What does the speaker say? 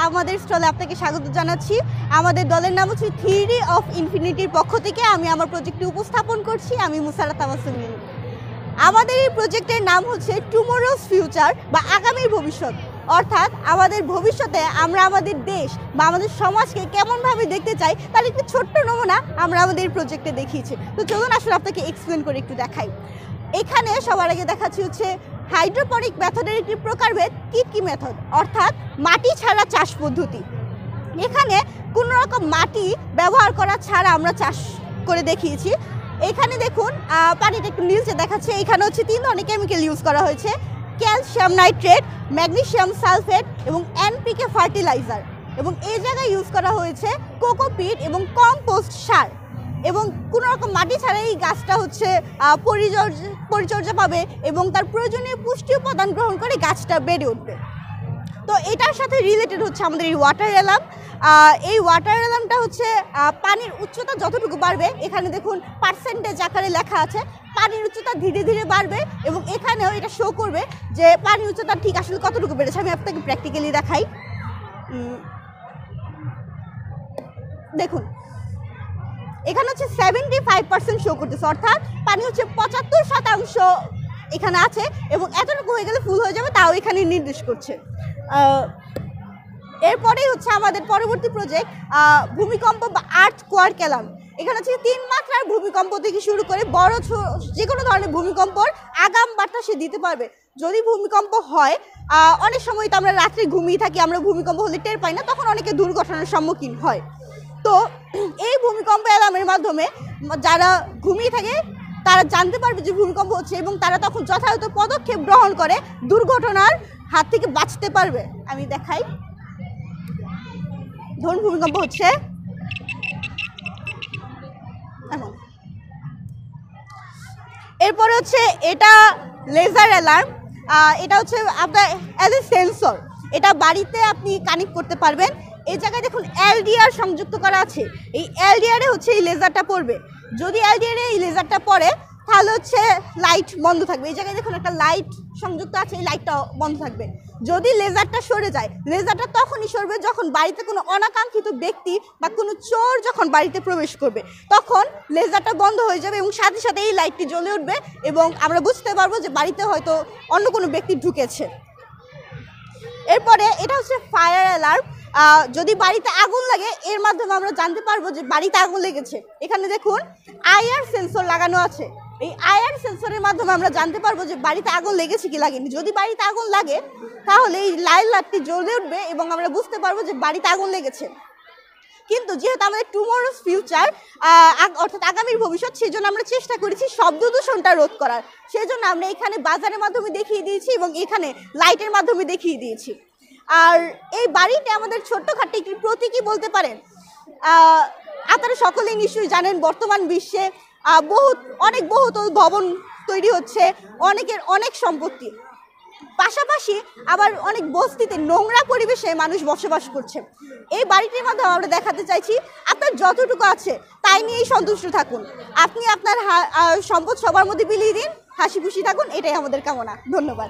আমাদের স্টলে আপনাকে স্বাগত জানাচ্ছি। আমাদের দলের নাম হচ্ছে থিওরি অফ ইনফিনিটির পক্ষ থেকে আমি আমার প্রজেক্টটি উপস্থাপন করছি। আমি মুসারাত তাবাসসুম। আমাদের এই প্রজেক্টের নাম হচ্ছে টুমরোজ ফিউচার বা আগামীর ভবিষ্যৎ। অর্থাৎ আমাদের ভবিষ্যতে আমরা আমাদের দেশ বা আমাদের সমাজকে কেমনভাবে দেখতে চাই তার একটি ছোট্ট নমুনা আমরা আমাদের প্রজেক্টে দেখিয়েছি। তো চলুন আসলে আপনাকে এক্সপ্লেন করে একটু দেখাই। এখানে সবার আগে দেখাচ্ছি হচ্ছে হাইড্রোপনিক মেথডের একটি প্রকারভেদ কিটকি মেথড, অর্থাৎ মাটি ছাড়া চাষ পদ্ধতি। এখানে কোনো রকম মাটি ব্যবহার করা ছাড়া আমরা চাষ করে দেখিয়েছি। এখানে দেখুন পানিটা একটু নীলচে দেখাচ্ছে। এখানে হচ্ছে 3 ধরনের কেমিক্যাল ইউজ করা হয়েছে: ক্যালসিয়াম নাইট্রেট, ম্যাগনেসিয়াম সালফেট এবং এনপিকে ফার্টিলাইজার। এবং এই জায়গায় ইউজ করা হয়েছে কোকোপিট এবং কম্পোস্ট সার। এবং কোনো রকম মাটি ছাড়া এই গাছটা হচ্ছে পরিচর্যা পাবে এবং তার প্রয়োজনীয় পুষ্টি উপাদান গ্রহণ করে গাছটা বেড়ে উঠবে। তো এটার সাথে রিলেটেড হচ্ছে আমাদের এই ওয়াটার অ্যালার্ম। এই ওয়াটার অ্যালার্মটা হচ্ছে পানির উচ্চতা যতটুকু বাড়বে, এখানে দেখুন পার্সেন্টেজ আকারে লেখা আছে, পানির উচ্চতা ধীরে ধীরে বাড়বে এবং এখানেও এটা শো করবে যে পানির উচ্চতা ঠিক আসলে কতটুকু বেড়েছে। আমি আপনাকে প্র্যাকটিক্যালি দেখাই। দেখুন এখানে হচ্ছে 75% শো করতেছে, অর্থাৎ পানি হচ্ছে 75% এখানে আছে এবং এতটুকু হয়ে গেলে ফুল হয়ে যাবে, তাও এখানে নির্দেশ করছে। এরপরেই হচ্ছে আমাদের পরবর্তী প্রজেক্ট ভূমিকম্প বা আর্থ কোয়ার্ক অ্যালার্ম। এখানে হচ্ছে 3 মাত্রার ভূমিকম্প থেকে শুরু করে বড় যে কোনো ধরনের ভূমিকম্পর আগাম বার্তা সে দিতে পারবে। যদি ভূমিকম্প হয়, অনেক সময় তো আমরা রাত্রে ঘুমিয়ে থাকি, আমরা ভূমিকম্প হলে টের পাই না, তখন অনেকে দুর্ঘটনার সম্মুখীন হয়। তো এই ভূমিকম্প অ্যালার্মের মাধ্যমে যারা ঘুমিয়ে থাকে তারা জানতে পারবে যে ভূমিকম্প হচ্ছে এবং তারা তখন যথাযথ পদক্ষেপ গ্রহণ করে দুর্ঘটনার হাত থেকে বাঁচতে পারবে। আমি দেখাই, ধরুন ভূমিকম্প হচ্ছে এমন। এরপরে হচ্ছে এটা লেজার অ্যালার্ম। এটা হচ্ছে আপনার অ্যাজ এ সেন্সর, এটা বাড়িতে আপনি কানেক্ট করতে পারবেন। এই জায়গায় দেখুন এলডিআর সংযুক্ত করা আছে। এই এলডিআরে হচ্ছে এই লেজারটা পড়বে। যদি এলডিআরে এই লেজারটা পড়ে তাহলে হচ্ছে লাইট বন্ধ থাকবে। এই জায়গায় দেখুন একটা লাইট সংযুক্ত আছে, এই লাইটটা বন্ধ থাকবে। যদি লেজারটা সরে যায়, লেজারটা তখনই সরবে যখন বাড়িতে কোনো অনাকাঙ্ক্ষিত ব্যক্তি বা কোনো চোর যখন বাড়িতে প্রবেশ করবে, তখন লেজারটা বন্ধ হয়ে যাবে এবং সাথে সাথে এই লাইটটি জ্বলে উঠবে এবং আমরা বুঝতে পারবো যে বাড়িতে হয়তো অন্য কোনো ব্যক্তি ঢুকেছে। এরপরে এটা হচ্ছে ফায়ার অ্যালার্ম। যদি বাড়িতে আগুন লাগে, এর মাধ্যমে আমরা জানতে পারবো যে বাড়িতে আগুন লেগেছে। এখানে দেখুন আইআর সেন্সর লাগানো আছে। এই আইআর সেন্সরের মাধ্যমে আমরা জানতে পারবো যে বাড়িতে আগুন লেগেছে কি লাগেনি। যদি বাড়িতে আগুন লাগে তাহলে এই লাল লাইটটি জ্বলে উঠবে এবং আমরা বুঝতে পারবো যে বাড়িতে আগুন লেগেছে। কিন্তু যেহেতু আমাদের টুমরোজ ফিউচার অর্থাৎ আগামীর ভবিষ্যৎ, সেই জন্য আমরা চেষ্টা করেছি শব্দ দূষণটা রোধ করার। সেই জন্য আমরা এখানে বাজারের মাধ্যমে দেখিয়ে দিয়েছি এবং এখানে লাইটের মাধ্যমে দেখিয়ে দিয়েছি। আর এই বাড়িতে আমাদের ছোট্টখাট্টো একটি প্রতীকী বলতে পারেন। আপনারা সকলেই নিশ্চয়ই জানেন বর্তমান বিশ্বে অনেক বহুতল ভবন তৈরি হচ্ছে, অনেকের অনেক সম্পত্তি, পাশাপাশি আবার অনেক বস্তিতে নোংরা পরিবেশে মানুষ বসবাস করছে। এই বাড়িটির মাধ্যমে আমরা দেখাতে চাইছি আপনার যতটুকু আছে তাই নিয়েই সন্তুষ্ট থাকুন। আপনি আপনার সম্পদ সবার মধ্যে বিলিয়ে দিন, হাসি খুশি থাকুন, এটাই আমাদের কামনা। ধন্যবাদ।